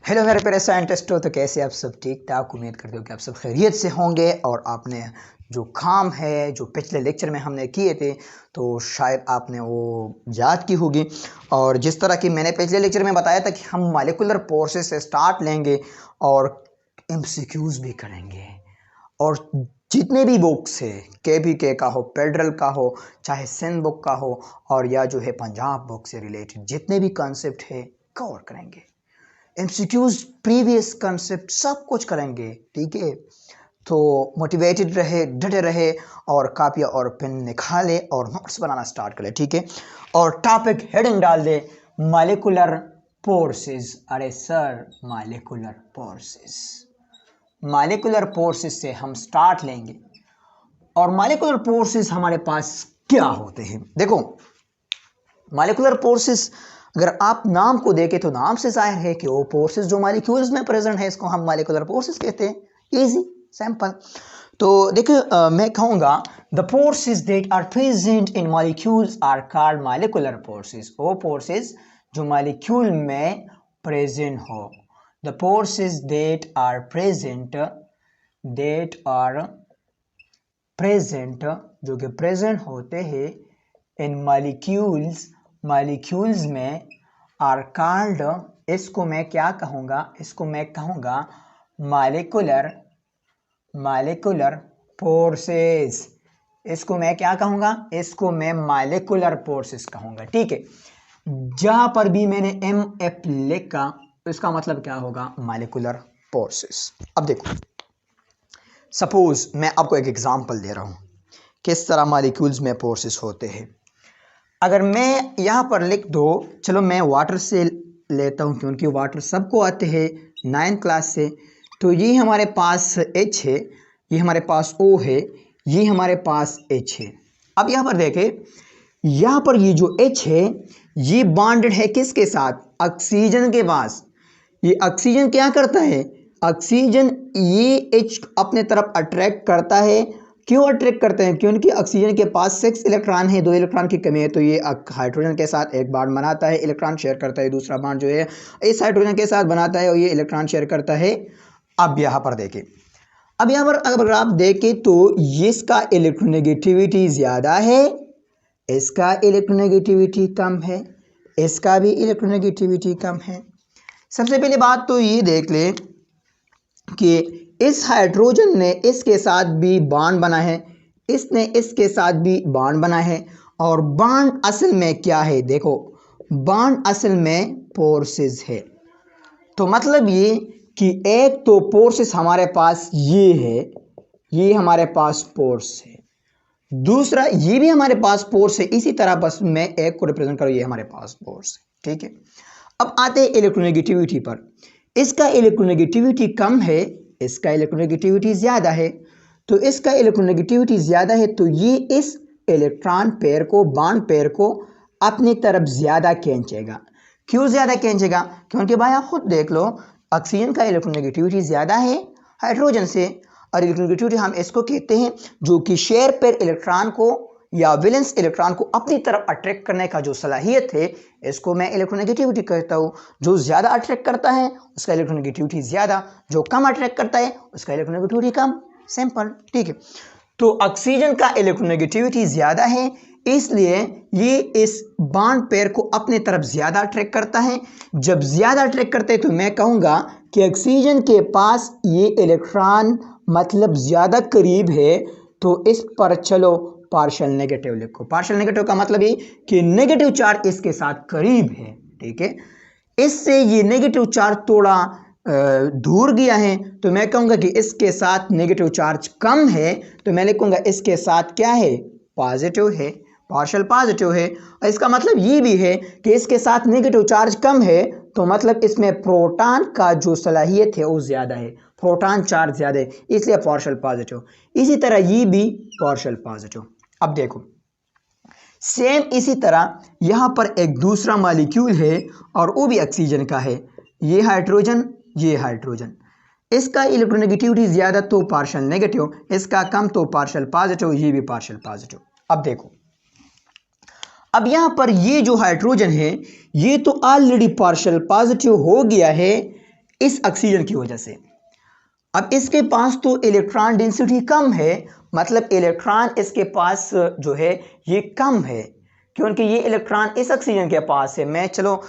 Hello मेरे प्यारे साइंटिस्टों, तो कैसे आप सब? ठीक ठाक। उम्मीद करते हो कि आप सब खैरियत से होंगे। और आपने जो काम है जो पिछले लेक्चर में हमने किए थे तो शायद आपने वो याद की होगी। और जिस तरह की मैंने पिछले लेक्चर में बताया था कि हम मॉलिक्यूलर फोर्सेस से स्टार्ट लेंगे और एमसीक्यूज भी करेंगे। और जितने भी बुक्स है, के का हो, फेडरल का हो, चाहे सिंध बुक का हो, और या जो है पंजाब बुक से रिलेटेड जितने भी कॉन्सेप्ट है कवर करेंगे। एमसीक्यूज, प्रीवियस कंसेप्ट सब कुछ करेंगे। ठीक है, तो मोटिवेटेड रहे, डटे रहे और कापी और पेन निकाले और नोट्स बनाना स्टार्ट करें। ठीक है, और टॉपिक हेडिंग डाल दे मॉलिक्यूलर फोर्सेस। अरे sir, molecular forces, molecular forces से हम स्टार्ट लेंगे। और मॉलिक्यूलर फोर्सेस हमारे पास क्या होते हैं? देखो, मॉलिक्यूलर फोर्सेस अगर आप नाम को देखें तो नाम से जाहिर है कि वो फोर्सेस जो मॉलिक्यूल्स में प्रेजेंट है इसको हम मॉलिक्यूलर फोर्सेस कहते हैं। Easy, simple. तो देखिए, मैं कहूँगा the forces that are present in molecules are called molecular forces. वो फोर्सेस जो मॉलिक्यूल में प्रेजेंट हो। The forces that are present जो कि प्रेजेंट होते हैं इन मॉलिक्यूल्स में आर कॉल्ड, इसको मैं क्या कहूँगा? इसको मैं कहूँगा मॉलिक्यूलर फोर्सेस। इसको मैं क्या कहूँगा? इसको मैं मॉलिक्यूलर फोर्सेस कहूँगा। ठीक है, जहाँ पर भी मैंने MF लिखा तो इसका मतलब क्या होगा? Molecular forces. अब देखो, सपोज मैं आपको एक एग्जांपल दे रहा हूँ किस तरह मॉलिक्यूल्स में फोर्सेस होते हैं। अगर मैं यहाँ पर लिख दो, चलो मैं वाटर से लेता हूँ क्योंकि वाटर सबको आते हैं 9th क्लास से। तो ये हमारे पास H है, ये हमारे पास O है, ये हमारे पास H है। अब यहाँ पर देखें, यहाँ पर ये जो H है ये बॉन्डेड है किसके साथ? ऑक्सीजन के पास। ये ऑक्सीजन क्या करता है? ऑक्सीजन ये H अपने तरफ अट्रैक्ट करता है। क्यों अट्रैक्ट करते हैं? क्योंकि ऑक्सीजन के पास 6 इलेक्ट्रॉन है, 2 इलेक्ट्रॉन की कमी है। तो ये हाइड्रोजन के साथ एक बॉन्ड बनाता है, इलेक्ट्रॉन शेयर करता है। दूसरा बॉन्ड जो है इस हाइड्रोजन के साथ बनाता है और ये इलेक्ट्रॉन शेयर करता है। अब यहाँ पर देखें, अब यहाँ पर अगर आप देखें तो इसका इलेक्ट्रोनेगेटिविटी ज़्यादा है, इसका इलेक्ट्रोनेगेटिविटी कम है, इसका भी इलेक्ट्रोनेगेटिविटी कम है। सबसे पहली बात तो ये देख ले कि इस हाइड्रोजन ने इसके साथ भी बॉन्ड बना है, इसने इसके साथ भी बॉन्ड बना है। और बॉन्ड असल में क्या है? देखो, बॉन्ड असल में फोर्सेस है। तो मतलब ये कि एक तो फोर्सेस हमारे पास ये है, ये हमारे पास फोर्स है। दूसरा ये भी हमारे पास फोर्स है। इसी तरह बस मैं एक को रिप्रेजेंट करूँ, ये हमारे पास फोर्स है। ठीक है, अब आते हैं इलेक्ट्रोनेगेटिविटी पर। इसका इलेक्ट्रोनेगेटिविटी कम है, इसका इलेक्ट्रोनेगेटिविटी ज़्यादा है। तो इसका इलेक्ट्रोनेगेटिविटी ज़्यादा है तो ये इस इलेक्ट्रॉन पेयर को, बॉन्ड पेयर को अपनी तरफ ज़्यादा खींचेगा। क्यों ज़्यादा खींचेगा? क्योंकि भाई आप खुद देख लो, ऑक्सीजन का इलेक्ट्रोनेगेटिविटी ज़्यादा है हाइड्रोजन से। और इलेक्ट्रोनेगेटिविटी हम इसको कहते हैं जो कि शेयर पेयर इलेक्ट्रॉन को या वैलेंस इलेक्ट्रॉन को अपनी तरफ अट्रैक्ट करने का जो सलाहियत है, इसको मैं इलेक्ट्रोनेगेटिविटी कहता हूँ। जो ज़्यादा अट्रैक्ट करता है उसका इलेक्ट्रोनेगेटिविटी ज़्यादा, जो कम अट्रैक्ट करता है उसका इलेक्ट्रोनेगेटिविटी कम। सिंपल। ठीक है, तो ऑक्सीजन का इलेक्ट्रोनेगेटिविटी ज़्यादा है, इसलिए ये इस बॉन्ड पेयर को अपने तरफ ज़्यादा अट्रैक्ट करता है। जब ज़्यादा अट्रैक्ट करते हैं तो मैं कहूँगा कि ऑक्सीजन के पास ये इलेक्ट्रॉन मतलब ज़्यादा करीब है। तो इस पर चलो पार्शियल नेगेटिव लिखो। पार्शियल नेगेटिव का मतलब ये कि नेगेटिव चार्ज इसके साथ करीब है। ठीक है, इससे ये नेगेटिव चार्ज थोड़ा दूर गया है तो मैं कहूँगा कि इसके साथ नेगेटिव चार्ज कम है। तो मैं लिखूँगा इसके साथ क्या है? पॉजिटिव है, पार्शियल पॉजिटिव है। और इसका मतलब ये भी है कि इसके साथ नेगेटिव चार्ज कम है तो मतलब इसमें प्रोटॉन का जो सलाहियत है वो ज़्यादा है, प्रोटॉन चार्ज ज़्यादा है, इसलिए पार्शियल पॉजिटिव। इसी तरह ये भी पार्शियल पॉजिटिव। अब देखो, सेम इसी तरह यहाँ पर एक दूसरा मॉलिक्यूल है और वो भी ऑक्सीजन का है। ये हाइड्रोजन, ये हाइड्रोजन। इसका इलेक्ट्रोनेगेटिविटी ज़्यादा तो पार्शियल नेगेटिव, इसका कम तो पार्शियल पॉजिटिव, ये भी पार्शियल पॉजिटिव। अब देखो, अब यहाँ पर ये जो हाइड्रोजन है ये तो ऑलरेडी पार्शियल पॉजिटिव हो गया है, इस ऑक्सीजन की वजह से। अब इसके पास तो इलेक्ट्रॉन डेंसिटी कम है, मतलब इलेक्ट्रॉन इसके पास जो है ये कम है, क्योंकि ये इलेक्ट्रॉन इस ऑक्सीजन के पास है। मैं चलो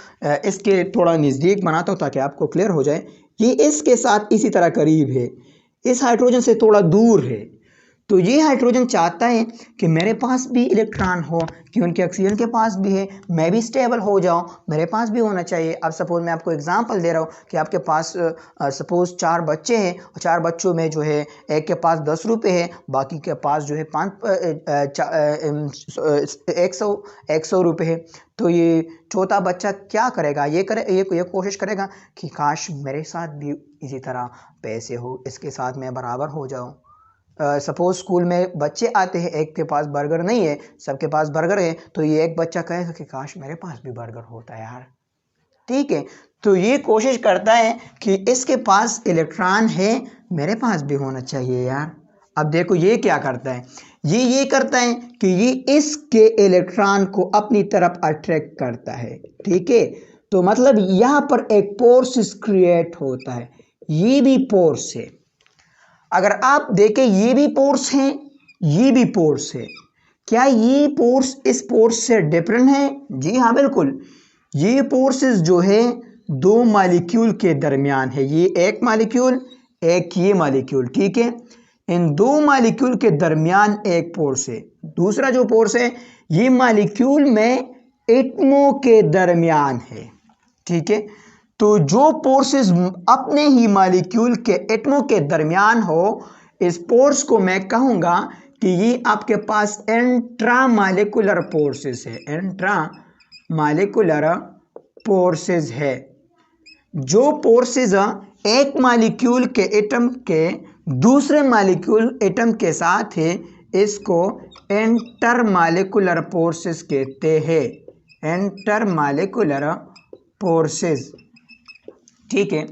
इसके थोड़ा नज़दीक बनाता हूँ ताकि आपको क्लियर हो जाए। ये इसके साथ इसी तरह करीब है, इस हाइड्रोजन से थोड़ा दूर है। तो ये हाइड्रोजन चाहता है कि मेरे पास भी इलेक्ट्रॉन हो, क्योंकि ऑक्सीजन के पास भी है, मैं भी स्टेबल हो जाऊं, मेरे पास भी होना चाहिए। अब सपोज मैं आपको एग्जांपल दे रहा हूँ कि आपके पास सपोज 4 बच्चे हैं और 4 बच्चों में जो है एक के पास 10 रुपये है, बाकी के पास जो है 100 रुपये है। तो ये चौथा बच्चा क्या करेगा, ये कोशिश करेगा कि काश मेरे साथ भी इसी तरह पैसे हो, इसके साथ मैं बराबर हो जाऊँ। सपोज स्कूल में बच्चे आते हैं, एक के पास बर्गर नहीं है, सबके पास बर्गर है, तो ये एक बच्चा कहेगा कि काश मेरे पास भी बर्गर होता है यार। ठीक है, तो ये कोशिश करता है कि इसके पास इलेक्ट्रॉन है, मेरे पास भी होना चाहिए यार। अब देखो ये क्या करता है, ये करता है कि ये इसके इलेक्ट्रॉन को अपनी तरफ अट्रैक्ट करता है। ठीक है, तो मतलब यहाँ पर एक फोर्स क्रिएट होता है, ये भी फोर्स है। अगर आप देखें ये भी फोर्स है, ये भी फोर्स है। क्या ये फोर्स इस फोर्स से डिफरेंट है? जी हाँ बिल्कुल। ये फोर्सेस जो है 2 मॉलिक्यूल के दरमियान है, ये एक मॉलिक्यूल, एक ये मॉलिक्यूल। ठीक है, इन 2 मॉलिक्यूल के दरमियान एक फोर्स है। दूसरा जो फोर्स है ये मॉलिक्यूल में एटमों के दरमियान है। ठीक है, तो जो फोर्सेस अपने ही मॉलिक्यूल के एटमों के दरमियान हो, इस फोर्स को मैं कहूँगा कि ये आपके पास इंट्रामॉलिक्यूलर फोर्सेस है, इंट्रामॉलिक्यूलर फोर्सेस है। जो फोर्सेस एक मॉलिक्यूल के एटम के दूसरे मॉलिक्यूल एटम के साथ है, इसको इंटरमॉलिक्यूलर फोर्सेस कहते हैं, इंटरमॉलिक्यूलर फोर्सेस। ठीक है,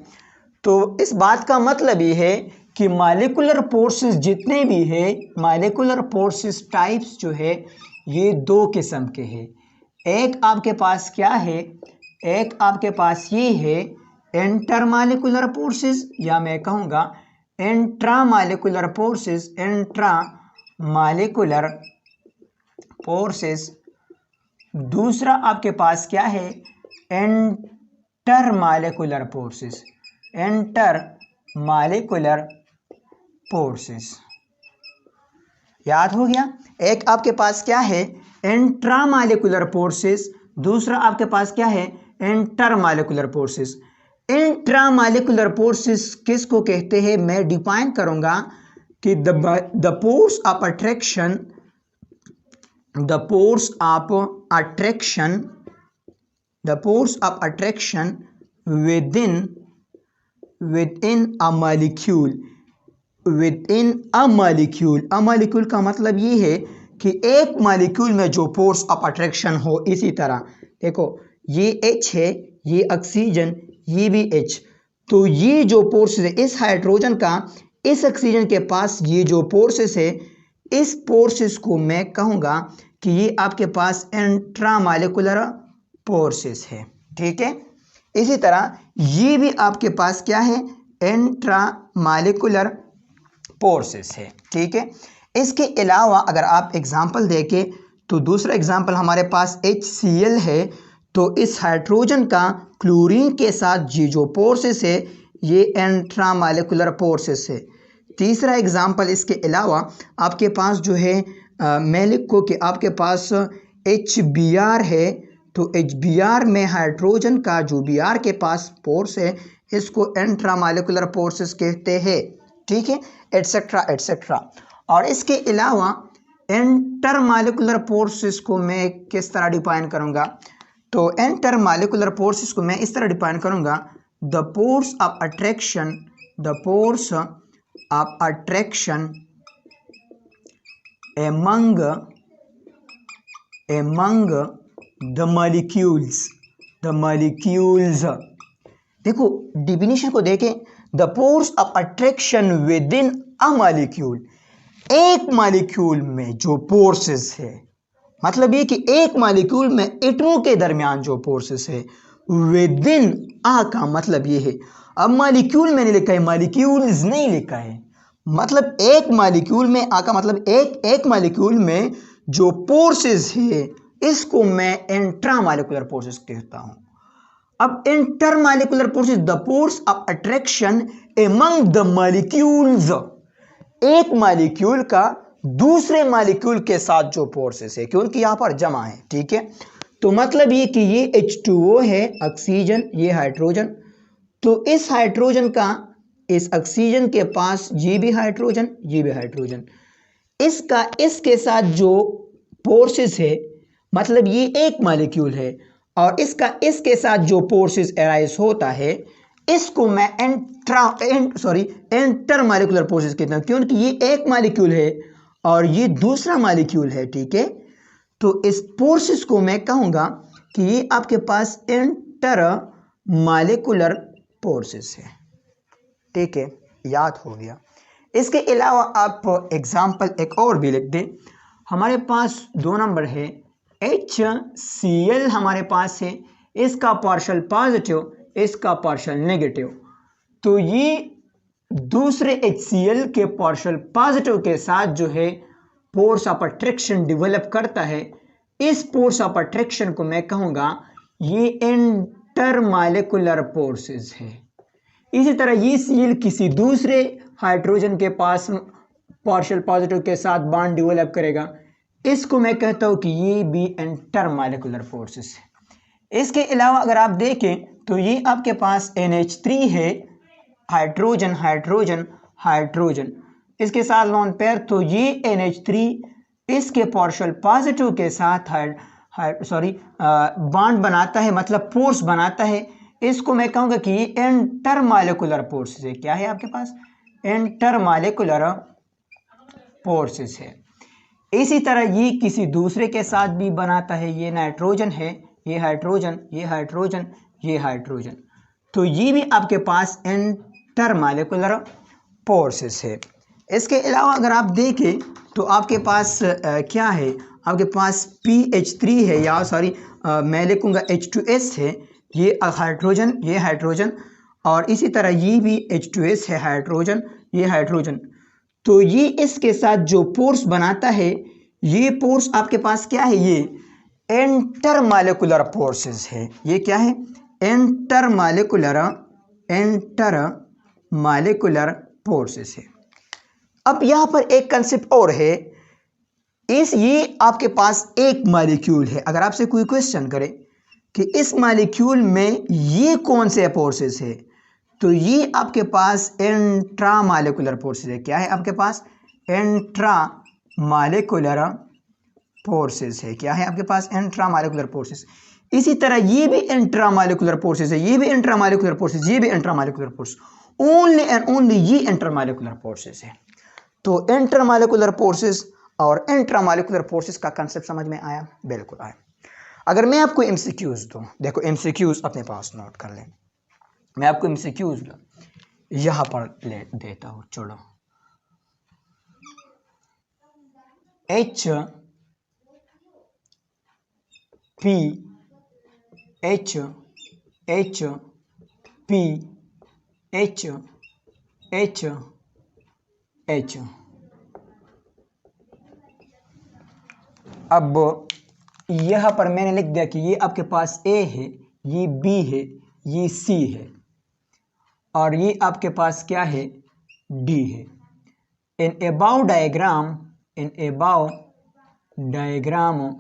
तो इस बात का मतलब ये है कि मॉलिक्यूलर फोर्सेस जितने भी है, मॉलिक्यूलर फोर्सेस टाइप्स जो है ये 2 किस्म के हैं। एक आपके पास क्या है, एक आपके पास ये है इंटरमॉलिक्यूलर फोर्सेस, या मैं कहूँगा इंट्रामॉलिक्यूलर फोर्सेस, इंट्रामॉलिक्यूलर फोर्सेस। दूसरा आपके पास क्या है, इंटरमॉलिक्यूलर फोर्सेस, इंटरमॉलिक्यूलर फोर्सेस। याद हो गया, एक आपके पास क्या है इंट्रामॉलिक्यूलर फोर्सेस, दूसरा आपके पास क्या है इंटरमॉलिक्यूलर फोर्सेस। इंट्रामॉलिक्यूलर फोर्सेस किसको कहते हैं, मैं डिफाइन करूंगा कि the force of attraction, the force of attraction, the force of attraction within a molecule, within a molecule। a molecule का मतलब ये है कि एक मॉलिक्यूल में जो फोर्स ऑफ अट्रैक्शन हो। इसी तरह देखो ये H है, ये ऑक्सीजन, ये भी H, तो ये जो फोर्स है इस हाइड्रोजन का इस ऑक्सीजन के पास, ये जो फोर्सेस है, इस फोर्सेस को मैं कहूँगा कि ये आपके पास इंट्रामॉलिक्यूलर फोर्सेस है। ठीक है, इसी तरह ये भी आपके पास क्या है इंट्रामॉलिक्यूलर फोर्सेस है। ठीक है, इसके अलावा अगर आप एग्जांपल देखें तो दूसरा एग्जांपल हमारे पास HCl है, तो इस हाइड्रोजन का क्लोरीन के साथ ये जो फोर्सेस है ये इंट्रामॉलिक्यूलर फोर्सेस है। तीसरा एग्जांपल इसके अलावा आपके पास जो है मैं लिखो कि आपके पास HBr है, तो HBr में हाइड्रोजन का जो Br के पास फोर्स है इसको इंट्रामॉलिक्यूलर फोर्सेस कहते हैं। ठीक है, एटसेट्रा एटसेट्रा। और इसके अलावा इंटरमॉलिक्यूलर फोर्सेस को मैं किस तरह डिफाइन करूँगा, तो इंटरमॉलिक्यूलर फोर्सेस को मैं इस तरह डिफाइन करूँगा, the force of attraction, the force of attraction among the molecules, the molecules। देखो डिफिनीशन को देखें, the force of attraction with in a molecule, एक मॉलिक्यूल में जो फोर्सेस है, मतलब ये कि एक मॉलिक्यूल में एटमों के दरमियान जो फोर्सेस है, विद इन आ का मतलब ये है अब मालिक्यूल मैंने लिखा है, मालिक्यूल्स नहीं लिखा है। मतलब एक मालिक्यूल में आका मतलब एक मालिक्यूल में जो फोर्सेस है इसको मैं इंट्रामॉलिक्यूलर फोर्सेस कहता हूं। अब intermolecular forces the force of attraction among the molecules, एक मॉलिक्यूल का दूसरे मॉलिक्यूल के साथ जो फोर्सेस है, क्योंकि यहां पर जमा है, ठीक है। तो मतलब ये कि ये H2O है ऑक्सीजन, ये हाइड्रोजन, तो इस हाइड्रोजन का इस ऑक्सीजन के पास ये भी हाइड्रोजन, ये भी हाइड्रोजन, इसका इसके साथ जो फोर्सेस है मतलब ये एक मॉलिक्यूल है और इसका इसके साथ जो फोर्सेस अराइज होता है इसको मैं इंटर मॉलिक्यूलर फोर्सेस कहता हूं, क्योंकि ये एक मॉलिक्यूल है और ये दूसरा मॉलिक्यूल है, ठीक है। तो इस फोर्सेस को मैं कहूंगा कि ये आपके पास इंटर मॉलिक्यूलर फोर्सेस है, ठीक है, याद हो गया। इसके अलावा आप एग्जाम्पल एक और भी लिख दें। हमारे पास 2 नंबर है, HCl हमारे पास है, इसका पार्शियल पॉजिटिव, इसका पार्शियल नेगेटिव। तो ये दूसरे HCl के पार्शियल पॉजिटिव के साथ जो है फोर्स ऑफ अट्रैक्शन डेवलप करता है। इस फोर्स ऑफ अट्रैक्शन को मैं कहूँगा ये इंटरमॉलिक्यूलर फोर्सेस है। इसी तरह ये Cl किसी दूसरे हाइड्रोजन के पास पार्शियल पॉजिटिव के साथ बॉन्ड डेवलप करेगा, इसको मैं कहता हूँ कि ये भी इंटरमॉलिक्यूलर फोर्सेस है। इसके अलावा अगर आप देखें तो ये आपके पास NH3 है, हाइड्रोजन हाइड्रोजन हाइड्रोजन, इसके साथ लोन पेयर, तो ये NH3 इसके पार्शियल पॉजिटिव के साथ बॉन्ड बनाता है, मतलब फोर्स बनाता है। इसको मैं कहूँगा कि ये इंटरमॉलिक्यूलर फोर्सेस है। क्या है आपके पास? इंटरमॉलिक्यूलर फोर्सेस है। इसी तरह ये किसी दूसरे के साथ भी बनाता है, ये नाइट्रोजन है, ये हाइड्रोजन, ये हाइड्रोजन, ये हाइड्रोजन, तो ये भी आपके पास इंटरमॉलिक्यूलर फोर्सेस है। इसके अलावा अगर आप देखें तो आपके पास क्या है, आपके पास PH3 है, या सॉरी मैं लिखूँगा H2S है, ये हाइड्रोजन, ये हाइड्रोजन, और इसी तरह ये भी H2S है, हाइड्रोजन, ये हाइड्रोजन। तो ये इसके साथ जो फोर्स बनाता है, ये फोर्स आपके पास क्या है, ये इंटरमॉलिक्यूलर फोर्सेस है। ये क्या है? इंटरमॉलिक्यूलर फोर्सेस है। अब यहाँ पर एक कंसेप्ट और है, ये आपके पास एक मॉलिक्यूल है। अगर आपसे कोई क्वेश्चन करे कि इस मॉलिक्यूल में ये कौन से फोर्सेस है, तो ये आपके पास इंट्रामॉलिक्यूलर फोर्सेस है। क्या है आपके पास? इंट्रामॉलिक्यूलर फोर्सेस है। क्या है आपके पास? Intramolecular forces. इसी तरह ये भी इंट्रामॉलिक्यूलर फोर्सेस है, ये भी इंट्रामॉलिक्यूलर फोर्सेस, ये भी intramolecular force, only and only ये इंटरमॉलिक्यूलर फोर्सेस है। तो इंटरमॉलिक्यूलर फोर्सेस और इंट्रामॉलिक्यूलर फोर्सेस का कंसेप्ट समझ में आया? बिल्कुल आया। अगर मैं आपको एमसीक्यूज दूं, देखो एमसीक्यूज अपने पास नोट कर लें, मैं आपको एमसीक्यूज यहां पर ले देता हूं। चलो, HP H अब यहां पर मैंने लिख दिया कि ये आपके पास A है, ये B है, ये C है, और ये आपके पास क्या है? D है। इन above diagram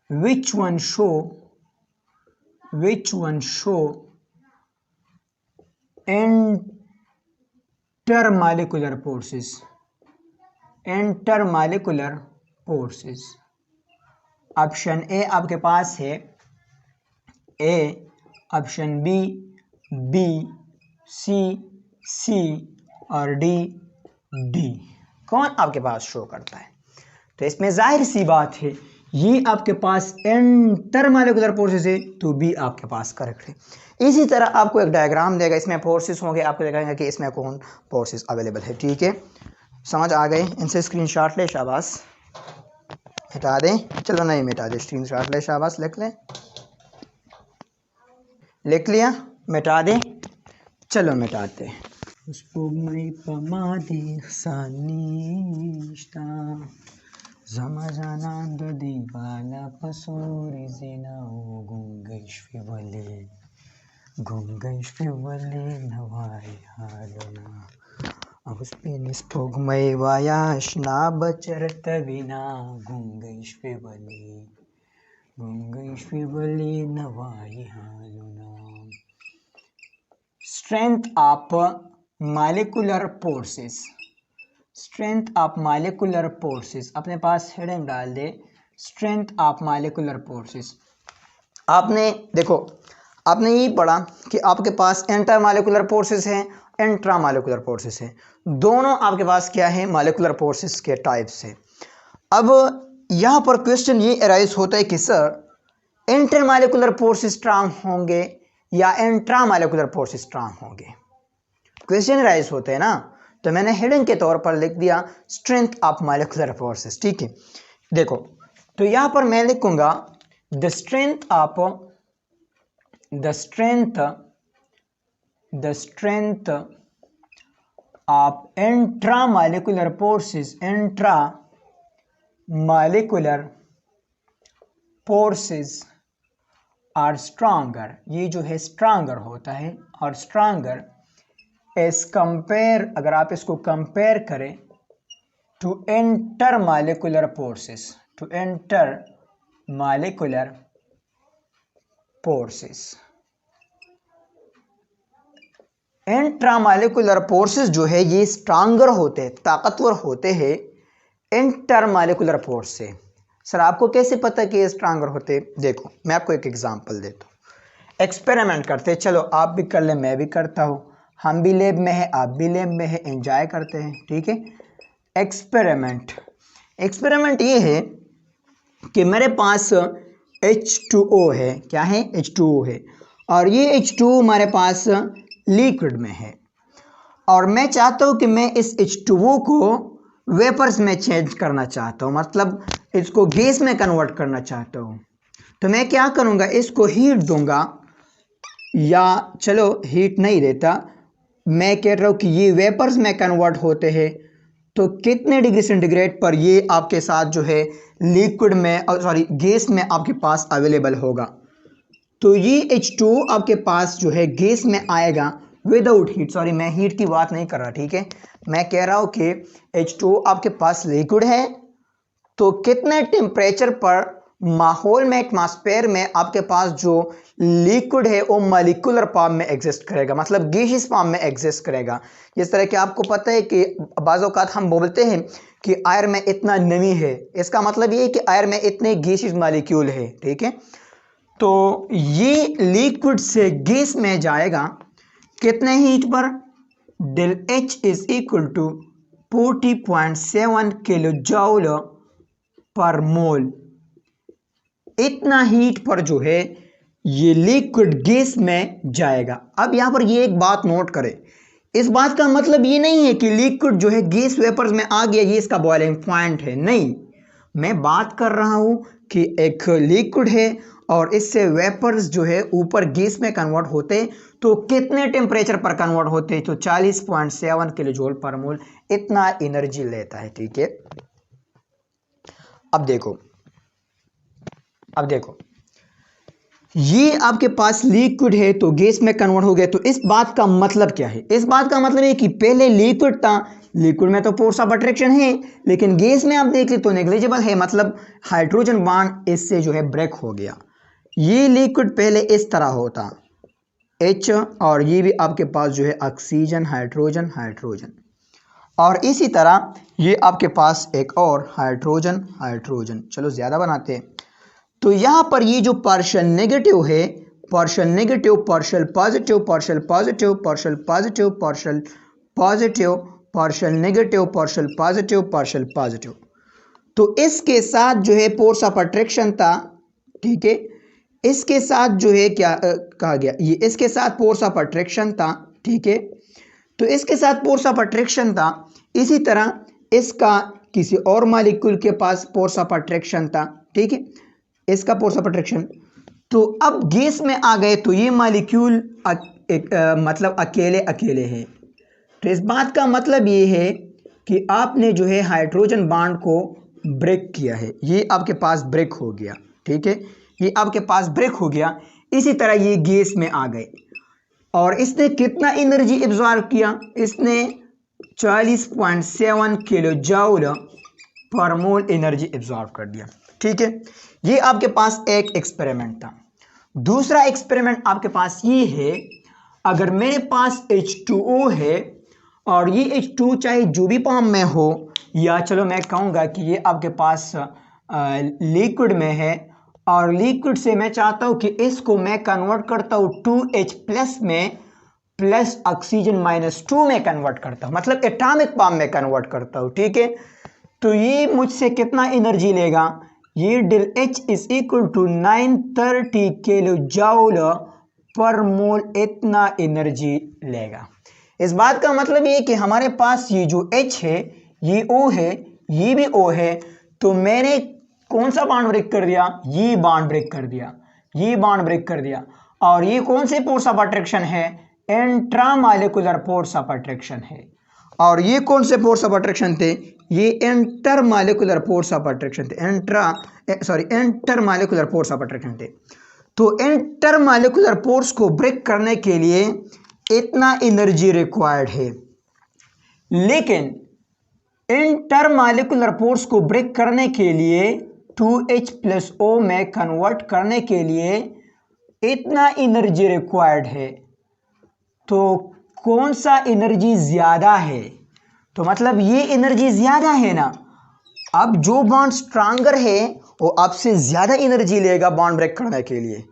which one show intermolecular forces? Option A आपके पास है A, ऑप्शन B C और D। कौन आपके पास शो करता है? तो इसमें जाहिर सी बात है ये आपके पास इंटरमॉलिक्यूलर फोर्सेस है, तो B आपके पास करेक्ट है। इसी तरह आपको एक डायग्राम देगा, इसमें फोर्सेस होंगे, आपको दिखाएंगे कि इसमें कौन फोर्सेस अवेलेबल है, ठीक है। समझ आ गए? इनसे स्क्रीनशॉट ले, शाबाश, मिटा दें। चलो नहीं मिटा दे, स्क्रीनशॉट ले, शाबाश, लिख ले, लिख लिया, मिटा दें। चलो मिटाते हैं। Spugmai pamadi sanishta Zamazananda divala pasuri zinao Gungayshvivale nawai halana Auspin spugmai vayashna bacharta vina Gungayshvivale nawai halana। Strength of molecular forces, strength of molecular forces अपने पास हेडिंग डाल दे, स्ट्रेंथ ऑफ मालिकुलर फोर्सेस। आपने देखो, आपने ये पढ़ा कि आपके पास inter molecular forces हैं, इंट्रा मालिकुलर फोर्सेस हैं, दोनों आपके पास क्या है, मालिकुलर फोर्सेस के टाइप्स हैं। अब यहाँ पर क्वेश्चन ये अराइज होता है कि sir inter molecular forces strong होंगे या इंट्रा मालिकुलर फोर्सेस स्ट्रांग होंगे, क्वेश्चन राइज होते हैं ना। तो मैंने हेडिंग के तौर पर लिख दिया स्ट्रेंथ ऑफ मालिकुलर फोर्सेस, ठीक है। देखो तो यहां पर मैं लिखूंगा the strength of intra molecular forces, intra molecular forces are stronger, ये जो है स्ट्रांगर होता है, और स्ट्रांगर एज कंपेयर, अगर आप इसको कंपेयर करें to inter molecular forces, to inter molecular forces. Intra molecular forces जो है ये स्ट्रांगर होते हैं, ताकतवर होते हैं इंटर मालिकुलर फोर्स से। सर आपको कैसे पता कि ये स्ट्रांगर होते? देखो मैं आपको एक एग्जांपल देता हूँ, एक्सपेरिमेंट करते हैं। चलो आप भी कर ले, मैं भी करता हूँ, हम भी लैब में है, आप भी लैब में है, एंजॉय करते हैं, ठीक है। एक्सपेरिमेंट ये है कि मेरे पास H2O है, क्या है, H2O है, और ये H2O हमारे पास लिक्विड में है, और मैं चाहता हूँ कि मैं इस H2O को वेपर्स में चेंज करना चाहता हूँ, मतलब इसको गैस में कन्वर्ट करना चाहता हूँ। तो मैं क्या करूँगा, इसको हीट दूंगा, या चलो हीट नहीं देता, मैं कह रहा हूँ कि ये वेपर्स में कन्वर्ट होते हैं। तो कितने डिग्री सेंटीग्रेड पर ये आपके साथ जो है लिक्विड में, सॉरी गैस में आपके पास अवेलेबल होगा। तो ये H2O आपके पास जो है गैस में आएगा विदाउट हीट, सॉरी मैं हीट की बात नहीं कर रहा, ठीक है। मैं कह रहा हूँ कि H2O आपके पास लिक्विड है, तो कितने टेम्परेचर पर माहौल में, एटमॉस्फेयर में आपके पास जो लिक्विड है वो मॉलिक्यूलर फॉर्म में एग्जिस्ट करेगा, मतलब गैसियस फॉर्म में एग्जिस्ट करेगा। जिस तरह कि आपको पता है कि बाज़ औक़ात हम बोलते हैं कि एयर में इतना नमी है, इसका मतलब ये है कि एयर में इतने गैसियस मॉलिक्यूल है, ठीक है। तो ये लिक्विड से गैस में जाएगा कितने हीट पर, del H is equal to 40.7 kilo joule per mole. इतना हीट पर जो है ये लिक्विड गैस में जाएगा। अब यहां पर ये एक बात नोट करें, इस बात का मतलब ये नहीं है कि लिक्विड जो है गैस वेपर्स में आ गया, ये इसका बॉइलिंग पॉइंट है, नहीं। मैं बात कर रहा हूं कि एक लिक्विड है और इससे वेपर्स जो है ऊपर गैस में कन्वर्ट होते, तो कितने टेम्परेचर पर कन्वर्ट होते, तो 40.7 किलो जूल पर मोल, इतना एनर्जी लेता है, ठीक है। अब देखो ये आपके पास लिक्विड है तो गैस में कन्वर्ट हो गया, तो इस बात का मतलब क्या है, इस बात का मतलब है कि पहले लिक्विड था, लिक्विड में तो फोर्स ऑफ अट्रैक्शन है, लेकिन गैस में आप देख ले तो नेग्लिजिबल है, मतलब हाइड्रोजन बॉन्ड इससे जो है ब्रेक हो गया। ये लिक्विड पहले इस तरह होता H, और ये भी आपके पास जो है ऑक्सीजन, हाइड्रोजन, हाइड्रोजन, और इसी तरह ये आपके पास एक और हाइड्रोजन, हाइड्रोजन। चलो ज्यादा बनाते हैं। तो यहां पर ये जो पार्शियल नेगेटिव है, partial negative, partial positive, partial positive, partial positive, partial positive, partial negative, partial positive, partial positive, तो इसके साथ जो है फोर्स ऑफ अट्रैक्शन था, ठीक है। इसके साथ जो है क्या कहा गया, ये इसके साथ फोर्स ऑफ अट्रैक्शन था, ठीक है। तो इसके साथ फोर्स ऑफ अट्रैक्शन था, इसी तरह इसका किसी और मॉलिक्यूल के पास फोर्स ऑफ अट्रैक्शन था, ठीक है, इसका फोर्स ऑफ अट्रैक्शन। तो अब गैस में आ गए तो ये मॉलिक्यूल मतलब अकेले अकेले है। तो इस बात का मतलब ये है कि आपने जो है हाइड्रोजन बॉन्ड को ब्रेक किया है, ये आपके पास ब्रेक हो गया, ठीक है, ये आपके पास ब्रेक हो गया। इसी तरह ये गैस में आ गए और इसने कितना एनर्जी एब्जॉर्ब किया, इसने 40.7 किलो जूल पर मोल एनर्जी एब्जॉर्ब कर दिया, ठीक है। ये आपके पास एक एक्सपेरिमेंट था। दूसरा एक्सपेरिमेंट आपके पास ये है, अगर मेरे पास H2O है और ये H2 चाहे जो भी फॉर्म में हो, या चलो मैं कहूँगा कि ये आपके पास लिक्विड में है और लिक्विड से मैं चाहता हूँ कि इसको मैं कन्वर्ट करता हूँ 2H प्लस में, प्लस ऑक्सीजन -2 में कन्वर्ट करता हूँ, मतलब एटॉमिक फॉर्म में कन्वर्ट करता हूँ, ठीक है। तो ये मुझसे कितना एनर्जी लेगा, ये del H is equal to 930 kilo joule per mole, इतना एनर्जी लेगा। इस बात का मतलब ये कि हमारे पास ये जो H है, ये O है, ये भी O है, तो मैंने कौन सा बॉन्ड ब्रेक कर दिया, ये बॉन्ड ब्रेक कर दिया, ये बॉन्ड ब्रेक कर दिया। और ये कौन से फोर्स ऑफ अट्रैक्शन है, इंट्रामॉलिक्यूलर फोर्स ऑफ अट्रैक्शन है। और ये कौन से फोर्स ऑफ अट्रैक्शन थे, ये इंटरमॉलिक्यूलर फोर्स ऑफ अट्रैक्शन थे, इंटरमॉलिक्यूलर फोर्स ऑफ अट्रैक्शन थे। तो इंटरमॉलिक्यूलर फोर्स को ब्रेक करने के लिए इतना एनर्जी रिक्वायर्ड है, लेकिन इंटरमॉलिक्यूलर फोर्स को ब्रेक करने के लिए 2H प्लस O में कन्वर्ट करने के लिए इतना एनर्जी रिक्वायर्ड है। तो कौन सा एनर्जी ज़्यादा है, तो मतलब ये एनर्जी ज़्यादा है ना। अब जो बॉन्ड स्ट्रांगर है वो आपसे ज़्यादा एनर्जी लेगा बॉन्ड ब्रेक करने के लिए।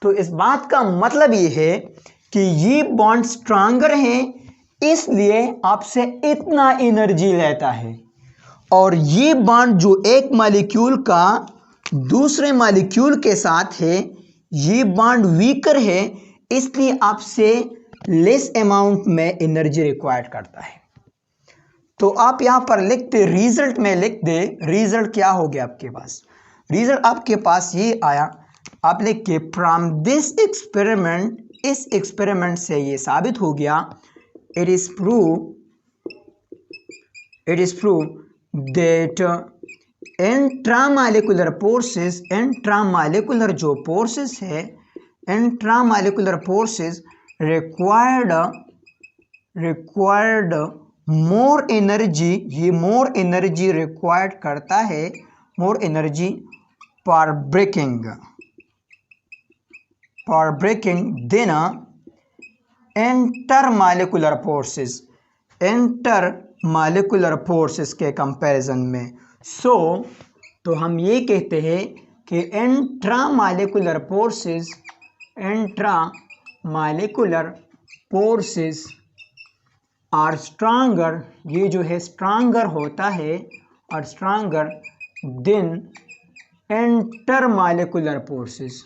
तो इस बात का मतलब ये है कि ये बॉन्ड स्ट्रांगर है, इसलिए आपसे इतना एनर्जी लेता है। और ये बॉन्ड जो एक मॉलिक्यूल का दूसरे मॉलिक्यूल के साथ है, ये बॉन्ड वीकर है, इसलिए आपसे लेस अमाउंट में एनर्जी रिक्वायर्ड करता है। तो आप यहां पर लिखते, रिजल्ट में लिख दे, रिजल्ट क्या हो गया आपके पास, रिजल्ट आपके पास ये आया, आप लिख के फ्रॉम दिस एक्सपेरिमेंट, इस एक्सपेरिमेंट से ये साबित हो गया, it is prove that intramolecular forces, intramolecular जो फोर्सेस है, intramolecular forces required more energy, ये मोर एनर्जी रिक्वायर्ड करता है, more energy for breaking than intermolecular forces, intermolecular forces के कंपैरिजन में। तो हम ये कहते हैं कि इंट्रामॉलिक्यूलर फोर्सेस आर स्ट्रांगर, ये जो है स्ट्रांगर होता है, और stronger than intermolecular forces,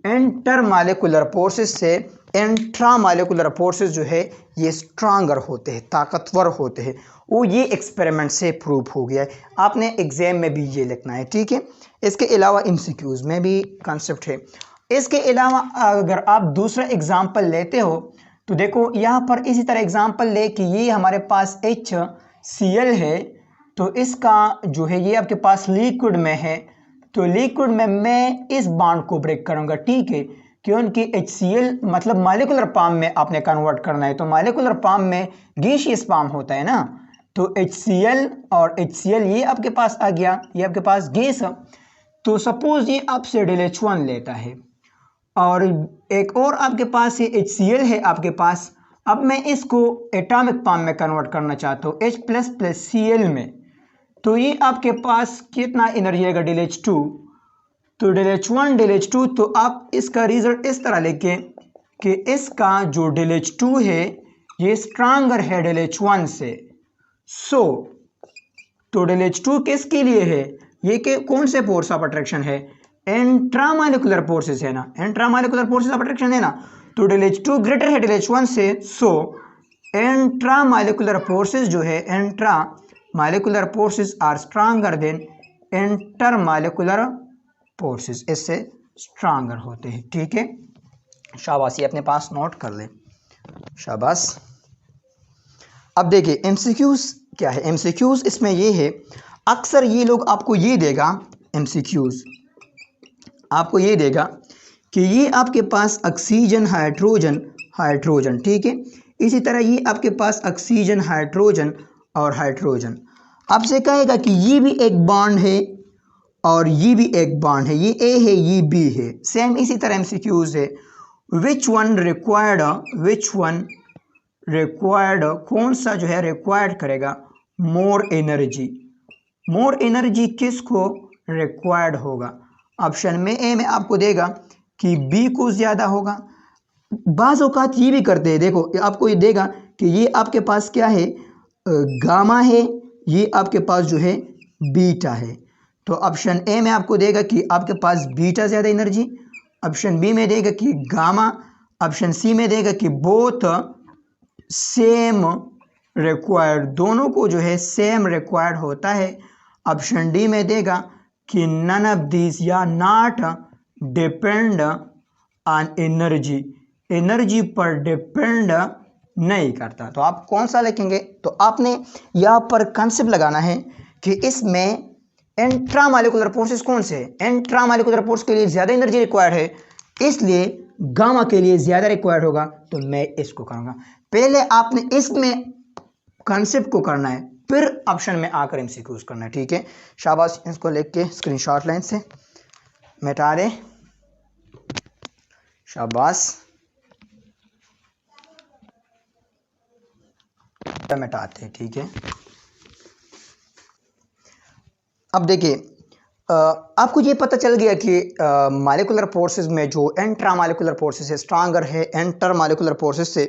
intermolecular forces से इंट्रामॉलिक्यूलर फोर्सेस जो है ये स्ट्रांगर होते हैं, ताकतवर होते हैं। वो ये एक्सपेरिमेंट से प्रूव हो गया है, आपने एग्जाम में भी ये लिखना है, ठीक है। इसके अलावा MCQs में भी कॉन्सेप्ट है। इसके अलावा अगर आप दूसरा एग्जाम्पल लेते हो तो देखो यहाँ पर इसी तरह एग्जाम्पल ले कि ये हमारे पास HCl है, तो इसका जो है ये आपके पास लिक्विड में है, तो लिक्विड में मैं इस बॉन्ड को ब्रेक करूंगा, ठीक है, क्योंकि HCl मतलब मॉलिक्यूलर फॉर्म में आपने कन्वर्ट करना है, तो मॉलिक्यूलर फॉर्म में गैसियस फॉर्म होता है ना, तो HCl और HCl ये आपके पास आ गया, ये आपके पास गैस। तो सपोज ये आपसे डेल लेता है और एक और आपके पास ये HCl है आपके पास। अब मैं इसको एटॉमिक फॉर्म में कन्वर्ट करना चाहता हूँ H प्लस प्लस Cl में, तो ये आपके पास कितना एनर्जी आएगा, डेल H2, तो डेल H1 डेल H2। तो आप इसका रिजल्ट इस तरह लिखें कि इसका जो डेल H2 है ये स्ट्रांगर है डेल H1 से। तो डेल H2 किसके लिए है, ये के कौन से फोर्स ऑफ अट्रैक्शन है, इंट्रामॉलिक्यूलर फोर्सेस है ना, इंट्रामॉलिक्यूलर फोर्सेस ऑफ अट्रैक्शन है ना, तो डेल H2 ग्रेटर है डेल H1 से। इंट्रामॉलिक्यूलर फोर्सेस जो है, intramolecular forces are stronger than intermolecular forces, इससे स्ट्रांगर होते हैं, ठीक है। शाबाश, ये अपने पास नोट कर ले, शाबाश। अब देखिए एमसीक्यूज क्या है। एमसीक्यूज इसमें ये है, अक्सर ये लोग आपको ये देगा, एमसीक्यूज आपको ये देगा कि ये आपके पास ऑक्सीजन हाइड्रोजन हाइड्रोजन, ठीक है। इसी तरह ये आपके पास ऑक्सीजन हाइड्रोजन और हाइड्रोजन, आपसे कहेगा कि ये भी एक बॉन्ड है और ये भी एक बॉन्ड है, ये ए है ये बी है। सेम इसी तरह एमसीक्यूज है, विच वन रिक्वायर्ड, कौन सा जो है रिक्वायर्ड करेगा मोर एनर्जी, मोर एनर्जी किसको रिक्वायर्ड होगा। ऑप्शन में ए में आपको देगा कि बी को ज़्यादा होगा। बाज़ औक़ात ये भी करते हैं, देखो आपको ये देगा कि ये आपके पास क्या है, गामा है, ये आपके पास जो है बीटा है। तो ऑप्शन ए में आपको देगा कि आपके पास बीटा ज़्यादा एनर्जी, ऑप्शन बी में देगा कि गामा, ऑप्शन सी में देगा कि बोथ सेम रिक्वायर्ड, दोनों को जो है सेम रिक्वायर्ड होता है। ऑप्शन डी में देगा कि नन ऑफ दिस या not depend on energy, energy पर डिपेंड नहीं करता। तो आप कौन सा लिखेंगे, तो आपने यहाँ पर कंसेप्ट लगाना है कि इसमें इंट्रामॉलिक्यूलर फोर्सेस कौन से हैं। इंट्रामॉलिक्यूलर फोर्स के लिए ज़्यादा एनर्जी रिक्वायर्ड है, इसलिए गामा के लिए ज़्यादा रिक्वायर्ड होगा, तो मैं इसको करूँगा। पहले आपने इसमें कंसेप्ट को करना है, फिर ऑप्शन में आकर एमसीक्यूज करना है, ठीक है। शाबाश, इसको लिख के स्क्रीनशॉट लाइन से मिटा दे, शाबाश, मिटाते हैं, ठीक है। अब देखिए आपको ये पता चल गया कि मॉलिक्यूलर फोर्सेस में जो इंट्रामॉलिक्यूलर फोर्सेस है स्ट्रांगर है इंटरमॉलिक्यूलर फोर्सेस से।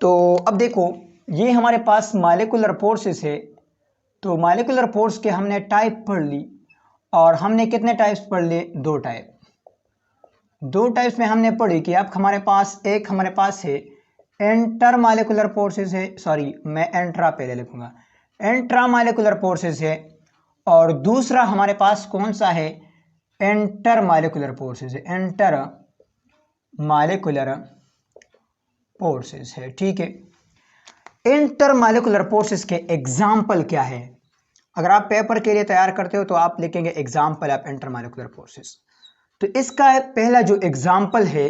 तो अब देखो ये हमारे पास मॉलिक्यूलर फोर्सेस है, तो मॉलिक्यूलर फोर्स के हमने टाइप पढ़ ली, और हमने कितने टाइप्स पढ़ लिए, दो टाइप्स में हमने पढ़ी कि अब हमारे पास एक हमारे पास है इंटरमॉलिक्यूलर फोर्सेस है, सॉरी मैं इंट्रा पहले लिखूंगा, इंट्रामॉलिक्यूलर फोर्सेस है, और दूसरा हमारे पास कौन सा है, इंटरमॉलिक्यूलर फोर्सेस है, इंटरमॉलिक्यूलर फोर्सेस है, ठीक है। इंटरमॉलिक्यूलर फोर्सेस के एग्जाम्पल क्या है, अगर आप पेपर के लिए तैयार करते हो तो आप लिखेंगे एग्जाम्पल ऑफ इंटरमॉलिक्यूलर फोर्सेस। तो इसका पहला जो एग्जाम्पल है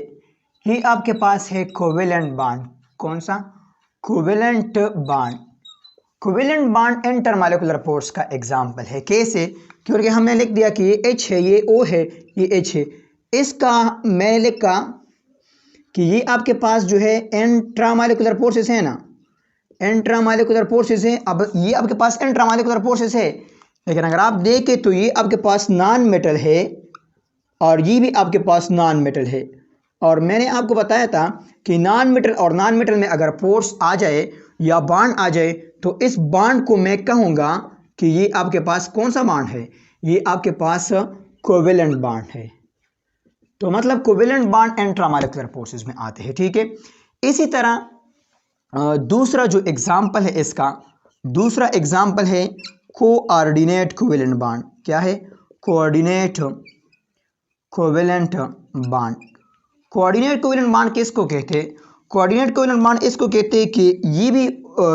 ये आपके पास है कोवेलेंट बॉन्ड। कौन सा, covalent bond. Covalent bond intermolecular force का एग्जाम्पल है। कैसे, क्योंकि हमने लिख दिया कि ये H है, ये O है, ये H है। इसका मैं लिखा कि ये आपके पास जो है इंट्रामॉलिक्यूलर फोर्सेस है ना, इंट्रामॉलिक्यूलर फोर्सेस है। अब ये आपके पास इंट्रामॉलिक्यूलर फोर्सेस है, लेकिन अगर आप देखें तो ये आपके पास नॉन मेटल है और ये भी आपके पास नॉन मेटल है। और मैंने आपको बताया था कि नॉन मेटल और नॉन मेटल में अगर फोर्स आ जाए या बॉन्ड आ जाए तो इस बॉन्ड को मैं कहूँगा कि ये आपके पास कौन सा बॉन्ड है, ये आपके पास कोवेलेंट बॉन्ड है। तो मतलब कोवेलेंट बॉन्ड इंट्रामॉलिक्यूलर फोर्सेस में आते हैं, ठीक है। इसी तरह दूसरा जो एग्जाम्पल है इसका, दूसरा एग्जाम्पल है कोऑर्डिनेट कोवेलेंट बॉन्ड। क्या है, coordinate covalent bond. Coordinate covalent bond किसको कहते हैं, कोऑर्डिनेट कोवेलेंट बॉन्ड इसको कहते हैं कि ये भी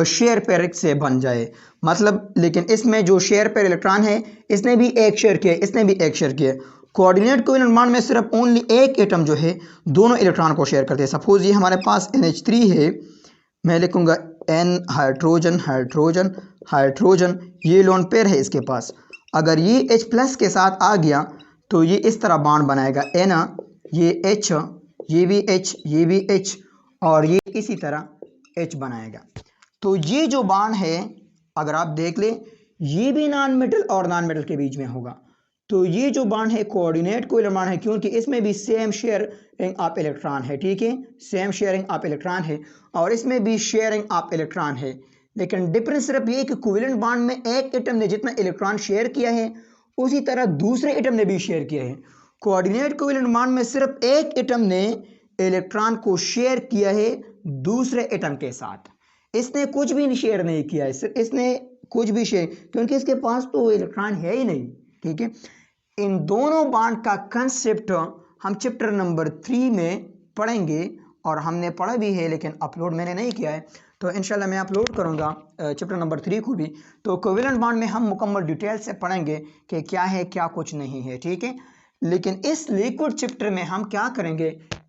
शेयर पेयर से बन जाए, मतलब लेकिन इसमें जो शेयर पेयर इलेक्ट्रॉन है इसने भी एक शेयर किया, इसने भी एक शेयर किया। कोऑर्डिनेट कोवेलेंट बॉन्ड में सिर्फ ओनली एक एटम जो है दोनों इलेक्ट्रॉन को शेयर करते हैं। सपोज ये हमारे पास NH3 है, मैं लिखूंगा N हाइड्रोजन हाइड्रोजन हाइड्रोजन, ये लोन पेयर है इसके पास। अगर ये H+ के साथ आ गया तो ये इस तरह बॉन्ड बनाएगा, N ये H, ये भी H, ये भी H, और ये इसी तरह H बनाएगा। तो ये जो बॉन्ड है अगर आप देख ले ये भी नॉन मेटल और नॉन मेटल के बीच में होगा। तो ये जो बॉन्ड है कोऑर्डिनेट कोवेलेंट बॉन्ड है, क्योंकि इसमें भी सेम शेयरिंग ऑफ इलेक्ट्रॉन है, ठीक है, सेम शेयरिंग ऑफ इलेक्ट्रॉन है, और इसमें भी शेयरिंग ऑफ इलेक्ट्रॉन है। लेकिन डिफरेंस सिर्फ ये कि कोवेलेंट बॉन्ड में एक एटम ने जितना इलेक्ट्रॉन शेयर किया है उसी तरह दूसरे एटम ने भी शेयर किया है। कोऑर्डिनेट कोवेलेंट बॉन्ड में सिर्फ एक एटम ने इलेक्ट्रॉन को शेयर किया है दूसरे एटम के साथ, इसने कुछ भी शेयर नहीं किया है, इसने कुछ भी शेयर, क्योंकि इसके पास तो इलेक्ट्रॉन है ही नहीं, ठीक है। इन दोनों बॉन्ड का कंसेप्ट हम चैप्टर नंबर 3 में पढ़ेंगे, और हमने पढ़ा भी है लेकिन अपलोड मैंने नहीं किया है, तो इंशाल्लाह मैं अपलोड करूँगा चैप्टर नंबर 3 को भी। तो कोवेलेंट बॉन्ड में हम मुकम्मल डिटेल से पढ़ेंगे कि क्या है क्या कुछ नहीं है, ठीक है। लेकिन इस लिक्विड चैप्टर में हम क्या करेंगे,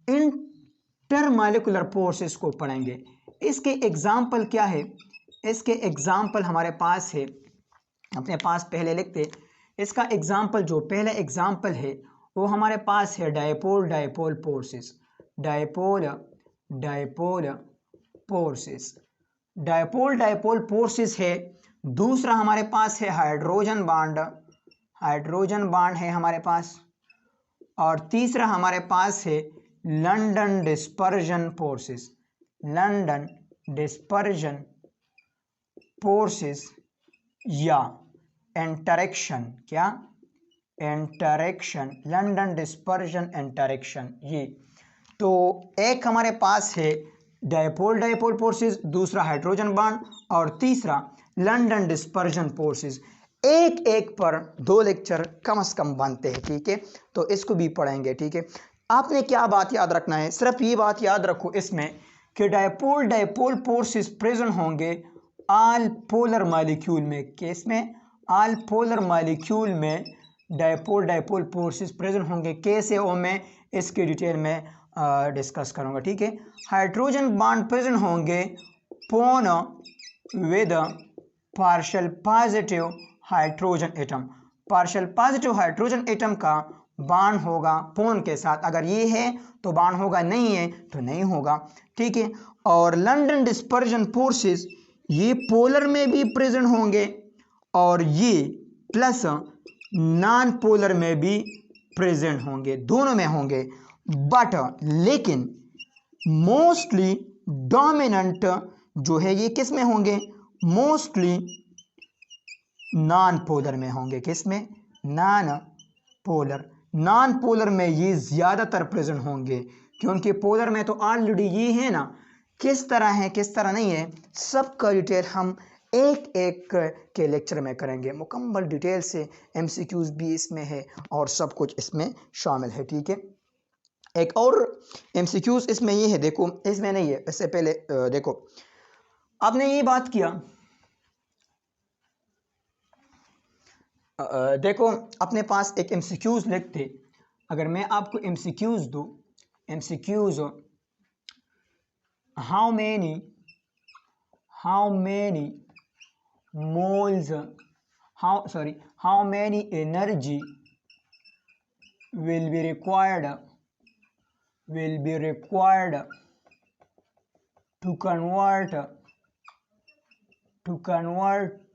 इंटरमॉलिक्यूलर फोर्सेस को पढ़ेंगे। इसके एग्जाम्पल क्या है, इसके एग्जाम्पल हमारे पास है, अपने पास पहले लिखते। इसका एग्जाम्पल जो पहला एग्जाम्पल है वो हमारे पास है dipole dipole forces, dipole dipole forces, dipole dipole forces है। दूसरा हमारे पास है हाइड्रोजन बॉन्ड, हाइड्रोजन बॉन्ड है हमारे पास। और तीसरा हमारे पास है London dispersion forces, London dispersion forces या इंटरेक्शन, क्या इंटरेक्शन, लंदन डिस्पर्जन इंटरेक्शन। ये तो एक हमारे पास है डायपोल डायपोल फोर्सेस, दूसरा हाइड्रोजन बॉन्ड और तीसरा लंदन डिस्पर्जन फोर्सेस। एक एक पर 2 लेक्चर कम से कम बनते हैं, ठीक है। तो इसको भी पढ़ेंगे, ठीक है। आपने क्या बात याद रखना है, सिर्फ ये बात याद रखो इसमें कि डायपोल डायपोल फोर्सेस प्रेजेंट होंगे ऑल पोलर मॉलिक्यूल में। केस में ऑल पोलर मॉलिक्यूल में डायपोल डायपोल फोर्सेस प्रेजेंट होंगे। कैसे वो मैं इसकी डिटेल में डिस्कस करूंगा, ठीक है। हाइड्रोजन बॉन्ड प्रेजेंट होंगे FON with partial positive hydrogen atom, partial positive hydrogen atom का बॉन्ड होगा पोन के साथ। अगर ये है तो बॉन्ड होगा, नहीं है तो नहीं होगा, ठीक है। और लंदन डिस्पर्जन फोर्सेस ये पोलर में भी प्रेजेंट होंगे और ये प्लस नॉन पोलर में भी प्रेजेंट होंगे, दोनों में होंगे। बट लेकिन मोस्टली डोमिनेंट जो है ये किस में होंगे, मोस्टली नॉन पोलर में होंगे। किस में, नॉन पोलर, नॉन पोलर में ये ज़्यादातर प्रेजेंट होंगे, क्योंकि पोलर में तो ऑलरेडी ये है ना। किस तरह है किस तरह नहीं है, सबका डिटेल हम एक एक के लेक्चर में करेंगे मुकम्मल डिटेल से। एमसीक्यूज भी इसमें है और सब कुछ इसमें शामिल है, ठीक है। एक और एमसीक्यूज इसमें ये है, देखो इसमें नहीं है, इससे पहले देखो आपने ये बात किया, देखो अपने पास एक एमसीक्यूज लिखते। अगर मैं आपको एमसीक्यूज दूं, MCQs how many moles, how many energy will be required to convert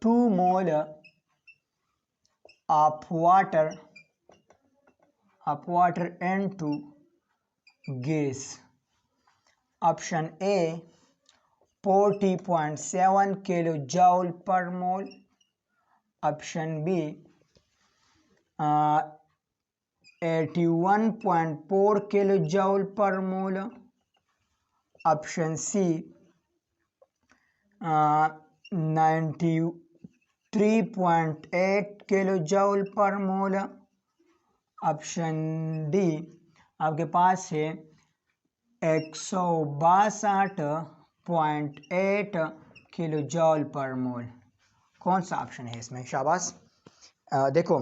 2 mole of water into gas। Option A 40.7 kilo joule per mole, option B 81.4 kilo joule per mole, option C 93.8 kilo joule per mole, option D आपके पास है 162.8 kilo joule per मोल। कौन सा option है इसमें, शाबाश। देखो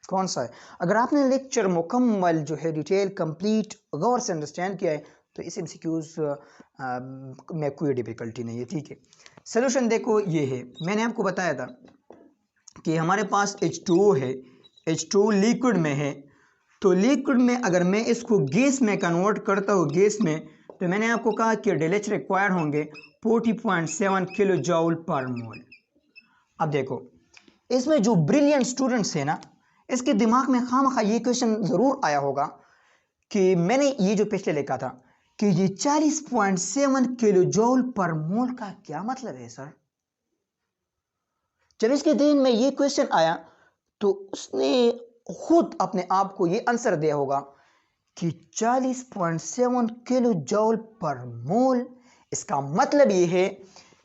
कौन सा है। अगर आपने लेक्चर मुकम्मल जो है डिटेल कंप्लीट गौर से अंडरस्टैंड किया है तो इस एमसीक्यूज में कोई डिफिकल्टी नहीं है, ठीक है। सोल्यूशन देखो ये है, मैंने आपको बताया था कि हमारे पास H2O है, H2O लिक्विड में है। तो लिक्विड में अगर मैं इसको गैस में कन्वर्ट करता हूँ, गैस में, तो मैंने आपको कहा कि डेलेच रिक्वायर्ड होंगे 40.7 किलो जूल पर मोल। अब देखो इसमें जो ब्रिलियंट स्टूडेंट्स हैं ना, इसके दिमाग में खामखा ये क्वेश्चन ज़रूर आया होगा कि मैंने ये जो पिछले लिखा था कि ये 40.7 किलो जूल पर मोल का क्या मतलब है सर। जब इसके दिन में ये क्वेश्चन आया तो उसने खुद अपने आप को ये आंसर दिया होगा कि 40.7 किलो जूल पर मोल, इसका मतलब ये है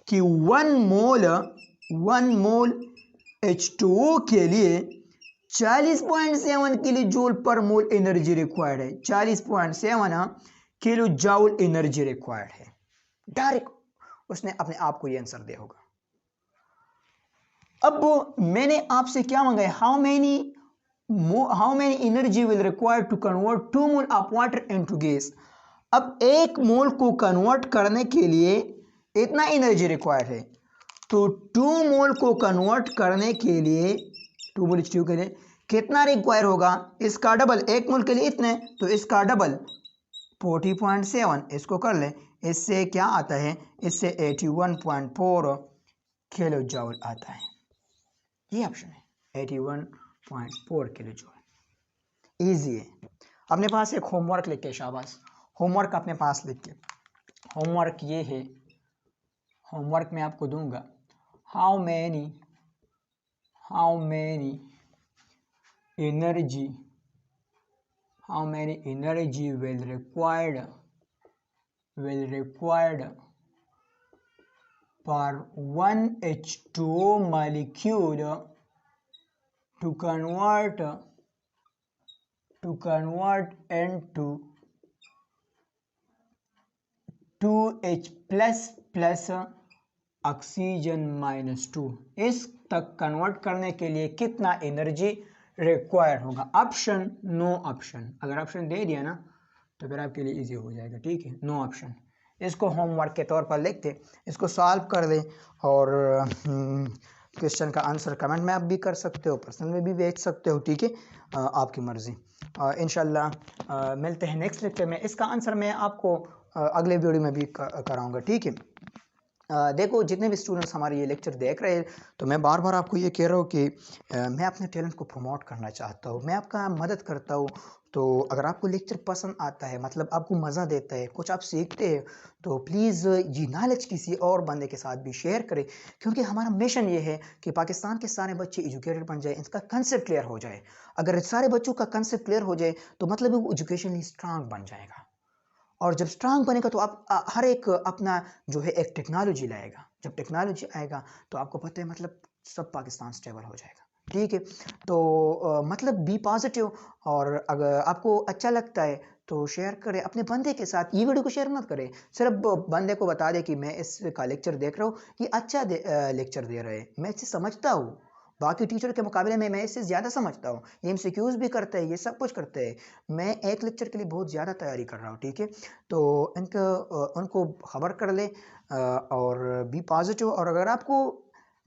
कि 1 मोल H2O के लिए 40.7 किलो जूल पर मोल एनर्जी रिक्वायर्ड है। 40.7 किलो जूल एनर्जी रिक्वायर्ड है। डायरेक्ट उसने अपने आप को ये आंसर दिया होगा। अब मैंने आपसे क्या मांगा है, how many energy will require to convert 2 mole of water into gas. अब 1 मोल को कन्वर्ट करने के लिए इतना एनर्जी रिक्वायर्ड है, तो 2 मोल को कन्वर्ट करने के लिए 2 मोल H2 के लिए कितना रिक्वायर होगा, इसका डबल। 1 मोल के लिए इतने, तो इसका डबल 40.7, इसको कर ले, इससे क्या आता है, इससे 81.4 किलो जूल आता है। ये ऑप्शन है 81.4 किलो जूल। ईजी है। अपने पास एक होमवर्क लिख के, शाबाश, होमवर्क अपने पास लिख के, होमवर्क ये है, होमवर्क मैं आपको दूंगा, how many energy will required for 1 H2O molecule to convert into 2H plus oxygen -2। इस तक कन्वर्ट करने के लिए कितना एनर्जी रिक्वायर होगा। Option, no option. अगर ऑप्शन दे दिया ना तो फिर आपके लिए इजी हो जाएगा, ठीक है, नो ऑप्शन। इसको होमवर्क के तौर पर लिखते, इसको सॉल्व कर दे, और क्वेश्चन का आंसर कमेंट में आप भी कर सकते हो, पर्सनल में भी भेज सकते हो, ठीक है, आपकी मर्जी। इंशाल्लाह मिलते हैं नेक्स्ट लेक्चर में। इसका आंसर मैं आपको अगले वीडियो में भी कराऊंगा, ठीक है। देखो, जितने भी स्टूडेंट्स हमारे ये लेक्चर देख रहे हैं, तो मैं बार बार आपको ये कह रहा हूँ कि मैं अपने टैलेंट को प्रमोट करना चाहता हूँ, मैं आपका मदद करता हूँ। तो अगर आपको लेक्चर पसंद आता है, मतलब आपको मज़ा देता है, कुछ आप सीखते हैं, तो प्लीज़ ये नॉलेज किसी और बंदे के साथ भी शेयर करें, क्योंकि हमारा मिशन ये है कि पाकिस्तान के सारे बच्चे एजुकेटेड बन जाए, इनका कंसेप्ट क्लियर हो जाए। अगर सारे बच्चों का कंसेप्ट क्लियर हो जाए तो मतलब वो एजुकेशनली स्ट्रांग बन जाएगा, और जब स्ट्रांग बनेगा तो आप हर एक अपना जो है एक टेक्नोलॉजी लाएगा। जब टेक्नोलॉजी आएगा तो आपको पता है मतलब सब पाकिस्तान स्टेबल हो जाएगा, ठीक है। तो मतलब बी पॉजिटिव, और अगर आपको अच्छा लगता है तो शेयर करें अपने बंदे के साथ। ये वीडियो को शेयर मत करें, सिर्फ बंदे को बता दे कि मैं इसका लेक्चर देख रहा हूँ, ये अच्छा लेक्चर दे रहे हैं, मैं इसे समझता हूँ, बाकी टीचर के मुकाबले में मैं इससे ज़्यादा समझता हूँ, ये एमसीक्यूज़ भी करते हैं, ये सब कुछ करते हैं, मैं एक लेक्चर के लिए बहुत ज़्यादा तैयारी कर रहा हूँ, ठीक है। तो उनको खबर कर ले, और बी पॉजिटिव। और अगर आपको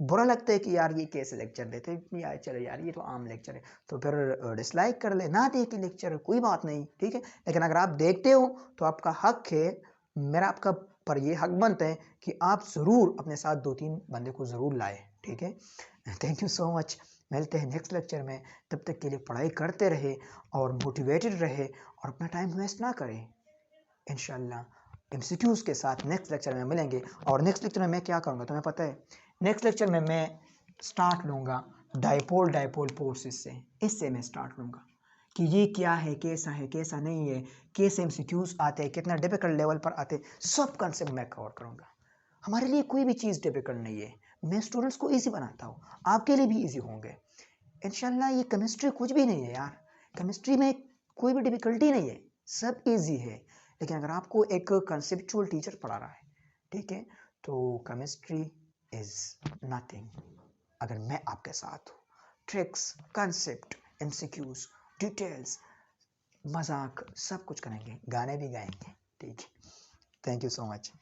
बुरा लगता है कि यार ये कैसे लेक्चर देते हैं यार, चलो यार ये तो आम लेक्चर है, तो फिर डिसलाइक कर ले, ना देखे लेक्चर, कोई बात नहीं, ठीक है। लेकिन अगर आप देखते हो तो आपका हक है, मेरा आपका पर ये हक बनता है कि आप ज़रूर अपने साथ 2-3 बंदे को ज़रूर लाए, ठीक है। Thank you so much. मिलते हैं नेक्स्ट लेक्चर में, तब तक के लिए पढ़ाई करते रहे और मोटिवेटेड रहे, और अपना टाइम वेस्ट ना करें। इंशाल्लाह एमसीक्यूज़ के साथ नेक्स्ट लेक्चर में मिलेंगे। और नेक्स्ट लेक्चर में मैं क्या करूँगा तुम्हें पता है, नेक्स्ट लेक्चर में मैं स्टार्ट लूँगा डाइपोल फोर्सेस से। इससे मैं स्टार्ट लूँगा कि ये क्या है, कैसा नहीं है, कैसे एमसीक्यूज़ आते हैं, कितना डिफिकल्ट लेवल पर आते, सब कंसेप्ट मैं कवर करूँगा। हमारे लिए कोई भी चीज़ डिफिकल्ट नहीं है, मैं स्टूडेंट्स को इजी बनाता हूँ, आपके लिए भी इजी होंगे इंशाल्लाह। ये केमिस्ट्री कुछ भी नहीं है यार, केमिस्ट्री में कोई भी डिफिकल्टी नहीं है, सब इजी है। लेकिन अगर आपको एक कंसेप्चुअल टीचर पढ़ा रहा है, ठीक है, तो केमिस्ट्री इज नथिंग अगर मैं आपके साथ हूँ। ट्रिक्स, कंसेप्ट, एमसीक्यूज, डिटेल्स, मजाक, सब कुछ करेंगे, गाने भी गाएंगे, ठीक है। Thank you so much.